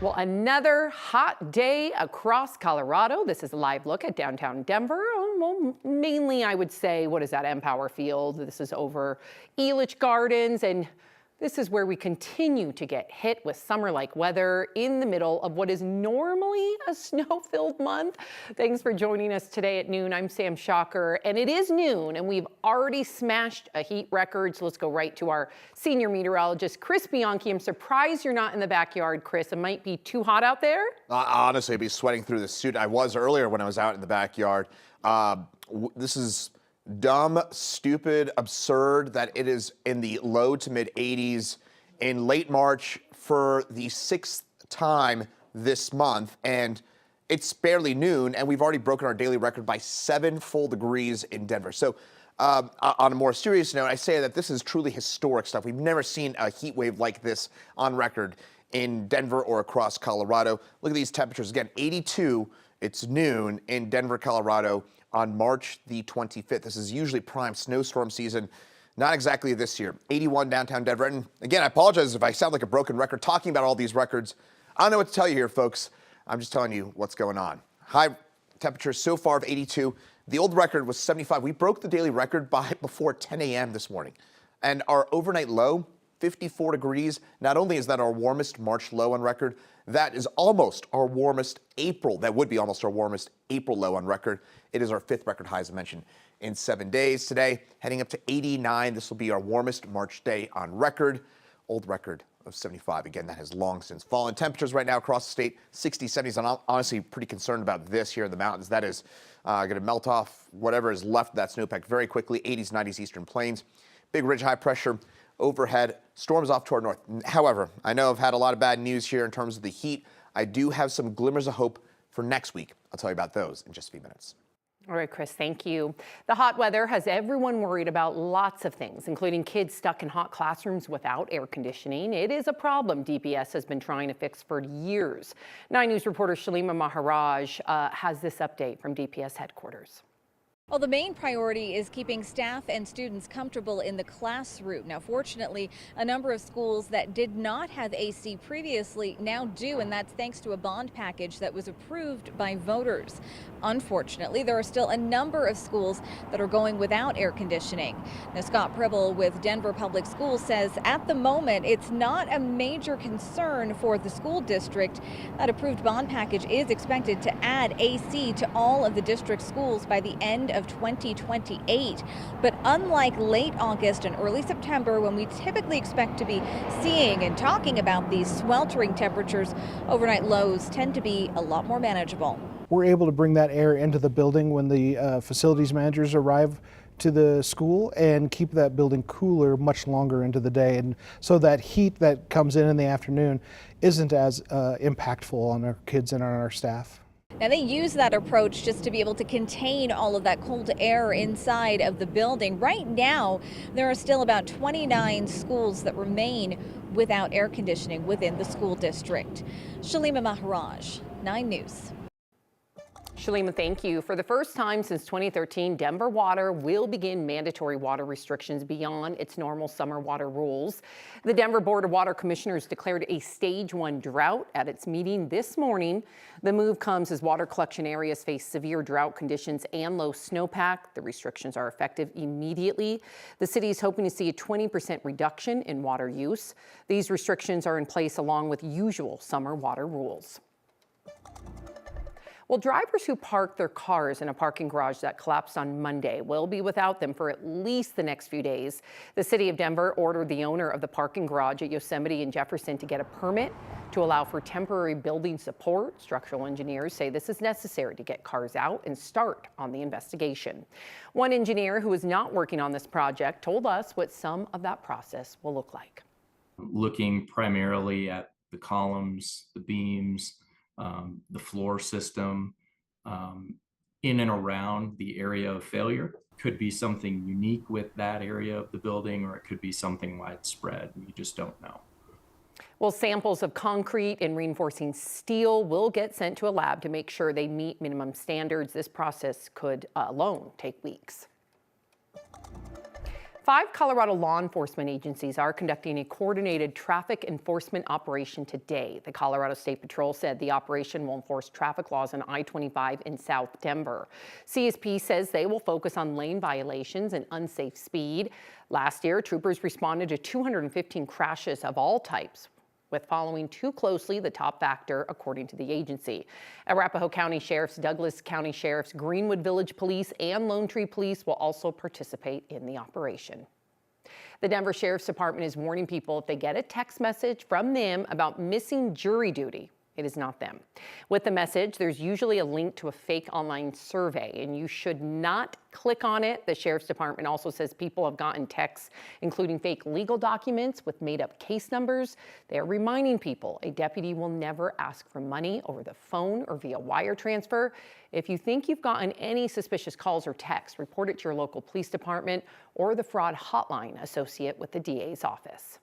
Well, another hot day across Colorado. This is a live look at downtown Denver. Well, mainly, I would say, what is that, Empower Field? This is over Elitch Gardens, and this is where we continue to get hit with summer-like weather in the middle of what is normally a snow-filled month. Thanks for joining us today at noon. I'm Sam Shocker, and it is noon, and we've already smashed a heat record. So let's go right to our senior meteorologist, Chris Bianchi. I'm surprised you're not in the backyard, Chris. It might be too hot out there. Honestly, I'd be sweating through the suit. I was earlier when I was out in the backyard. This is dumb, stupid, absurd that it is in the low to mid 80s in late March for the 6th time this month. And it's barely noon, and we've already broken our daily record by 7 full degrees in Denver. So on a more serious note, I say that this is truly historic stuff. We've never seen a heat wave like this on record in Denver or across Colorado. Look at these temperatures. Again, 82, it's noon in Denver, Colorado, on March the 25th. This is usually prime snowstorm season. Not exactly this year. 81 downtown Denver. And again, I apologize if I sound like a broken record talking about all these records. I don't know what to tell you here, folks. I'm just telling you what's going on. High temperatures so far of 82. The old record was 75. We broke the daily record by before 10 a.m. this morning. And our overnight low, 54 degrees. Not only is that our warmest March low on record, that is almost our warmest April. That would be almost our warmest April low on record. It is our 5th record high, as I mentioned, in 7 days. Today, heading up to 89. This will be our warmest March day on record. Old record of 75. Again, that has long since fallen. Temperatures right now across the state, 60s, 70s. I'm honestly pretty concerned about this here in the mountains. That is going to melt off whatever is left of that snowpack very quickly. 80s, 90s, eastern plains. Big ridge, high pressure overhead. Storms off to our north. However, I know I've had a lot of bad news here in terms of the heat. I do have some glimmers of hope for next week. I'll tell you about those in just a few minutes. All right, Chris, thank you. The hot weather has everyone worried about lots of things, including kids stuck in hot classrooms without air conditioning. It is a problem DPS has been trying to fix for years. 9 News reporter Shalima Maharaj has this update from DPS headquarters. Well, the main priority is keeping staff and students comfortable in the classroom. Now, fortunately, a number of schools that did not have AC previously now do, and that's thanks to a bond package that was approved by voters. Unfortunately, there are still a number of schools that are going without air conditioning. Now, Scott Pribble with Denver Public Schools says at the moment it's not a major concern for the school district. That approved bond package is expected to add AC to all of the district schools by the end of 2028. But unlike late August and early September, when we typically expect to be seeing and talking about these sweltering temperatures, overnight lows tend to be a lot more manageable. We're able to bring that air into the building when the facilities managers arrive to the school and keep that building cooler much longer into the day. And so that heat that comes in the afternoon isn't as impactful on our kids and on our staff. Now, they use that approach just to be able to contain all of that cold air inside of the building. Right now, there are still about 29 schools that remain without air conditioning within the school district. Shalima Maharaj, 9 News. Shalima, thank you. For the first time since 2013, Denver Water will begin mandatory water restrictions beyond its normal summer water rules. The Denver Board of Water Commissioners declared a stage 1 drought at its meeting this morning. The move comes as water collection areas face severe drought conditions and low snowpack. The restrictions are effective immediately. The city is hoping to see a 20% reduction in water use. These restrictions are in place along with usual summer water rules. Well, drivers who park their cars in a parking garage that collapsed on Monday will be without them for at least the next few days. The city of Denver ordered the owner of the parking garage at Yosemite and Jefferson to get a permit to allow for temporary building support. Structural engineers say this is necessary to get cars out and start on the investigation. One engineer who is not working on this project told us what some of that process will look like. Looking primarily at the columns, the beams, the floor system, in and around the area of failure. Could be something unique with that area of the building, or it could be something widespread. You just don't know. Well, samples of concrete and reinforcing steel will get sent to a lab to make sure they meet minimum standards. This process could alone take weeks. 5 Colorado law enforcement agencies are conducting a coordinated traffic enforcement operation today. The Colorado State Patrol said the operation will enforce traffic laws on I-25 in South Denver. CSP says they will focus on lane violations and unsafe speed. Last year, troopers responded to 215 crashes of all types, with following too closely the top factor, according to the agency. Arapahoe County Sheriff's, Douglas County Sheriff's, Greenwood Village Police, and Lone Tree Police will also participate in the operation. The Denver Sheriff's Department is warning people if they get a text message from them about missing jury duty, it is not them. With the message, there's usually a link to a fake online survey, and you should not click on it. The Sheriff's Department also says people have gotten texts including fake legal documents with made-up case numbers. They are reminding people a deputy will never ask for money over the phone or via wire transfer. If you think you've gotten any suspicious calls or texts, report it to your local police department or the fraud hotline associated with the DA's office.